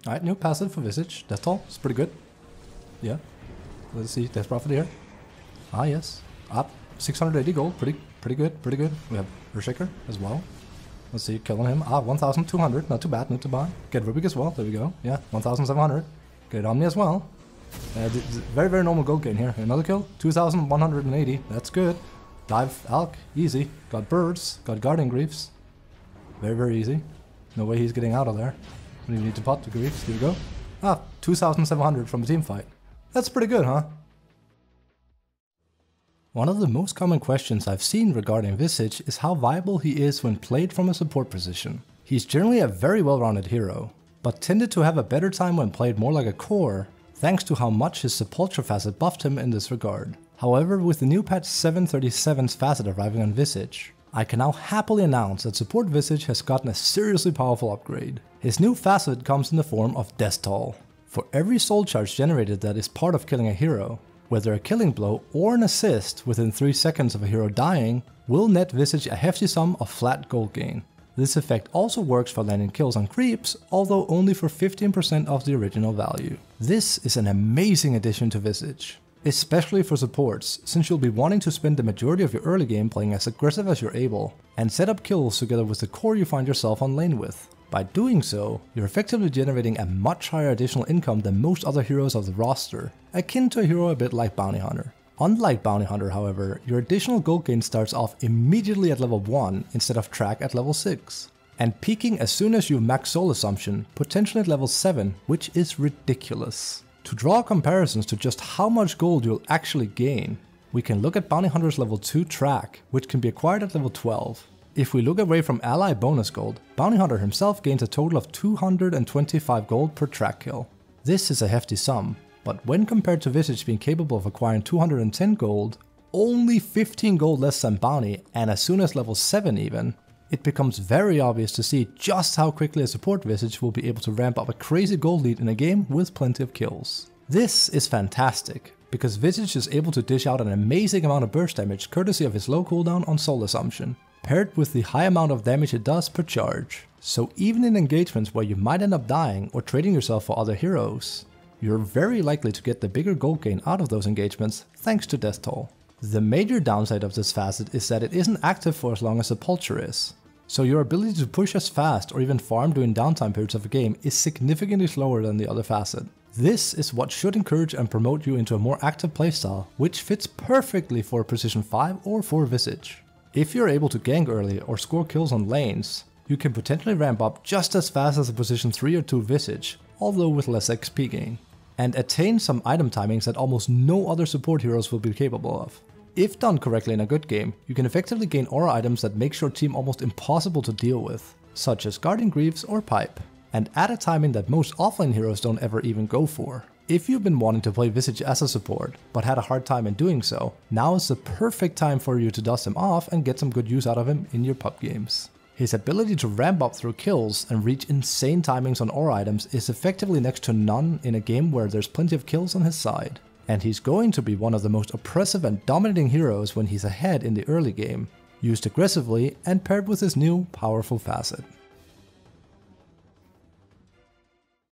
Alright, new passive for Visage. Death Toll. It's pretty good. Yeah. Let's see. Death Prophet here. Ah, yes. Up. 680 gold. Pretty good. Pretty good. We have Earthshaker as well. Let's see. Killing him. Ah, 1,200. Not too bad. Not too bad. Get Rubik as well. There we go. Yeah. 1,700. Get Omni as well. Very, very normal gold gain here. Another kill. 2,180. That's good. Dive Alk. Easy. Got Birds. Got Guardian Griefs. Very, very easy. No way he's getting out of there. We need to pot the Griefs. Here we go. Ah, 2,700 from a team fight. That's pretty good, huh? One of the most common questions I've seen regarding Visage is how viable he is when played from a support position. He's generally a very well-rounded hero, but tended to have a better time when played more like a core, thanks to how much his Sepulchre facet buffed him in this regard. However, with the new patch 737's facet arriving on Visage, I can now happily announce that support Visage has gotten a seriously powerful upgrade. His new facet comes in the form of Death Toll. For every soul charge generated that is part of killing a hero, whether a killing blow or an assist within 3 seconds of a hero dying, will net Visage a hefty sum of flat gold gain. This effect also works for landing kills on creeps, although only for 15% of the original value. This is an amazing addition to Visage, especially for supports, since you'll be wanting to spend the majority of your early game playing as aggressive as you're able, and set up kills together with the core you find yourself on lane with. By doing so, you're effectively generating a much higher additional income than most other heroes of the roster, akin to a hero a bit like Bounty Hunter. Unlike Bounty Hunter, however, your additional gold gain starts off immediately at level 1 instead of track at level 6, and peaking as soon as you max Soul Assumption, potentially at level 7, which is ridiculous. To draw comparisons to just how much gold you'll actually gain, we can look at Bounty Hunter's level 2 track, which can be acquired at level 12. If we look away from ally bonus gold, Bounty Hunter himself gains a total of 225 gold per track kill. This is a hefty sum, but when compared to Visage being capable of acquiring 210 gold, only 15 gold less than Bounty, and as soon as level 7 even, it becomes very obvious to see just how quickly a support Visage will be able to ramp up a crazy gold lead in a game with plenty of kills. This is fantastic, because Visage is able to dish out an amazing amount of burst damage courtesy of his low cooldown on Soul Assumption, paired with the high amount of damage it does per charge. So even in engagements where you might end up dying or trading yourself for other heroes, you're very likely to get the bigger gold gain out of those engagements thanks to Death Toll. The major downside of this facet is that it isn't active for as long as Sepulchre is, so your ability to push as fast or even farm during downtime periods of a game is significantly slower than the other facet. This is what should encourage and promote you into a more active playstyle, which fits perfectly for Precision 5 or for Visage. If you're able to gank early or score kills on lanes, you can potentially ramp up just as fast as a position 3 or 2 Visage, although with less XP gain, and attain some item timings that almost no other support heroes will be capable of. If done correctly in a good game, you can effectively gain aura items that make your team almost impossible to deal with, such as Guardian Greaves or Pipe, and at a timing that most offlane heroes don't ever even go for. If you've been wanting to play Visage as a support, but had a hard time in doing so, now is the perfect time for you to dust him off and get some good use out of him in your pub games. His ability to ramp up through kills and reach insane timings on aura items is effectively next to none in a game where there's plenty of kills on his side. And he's going to be one of the most oppressive and dominating heroes when he's ahead in the early game, used aggressively and paired with his new powerful facet.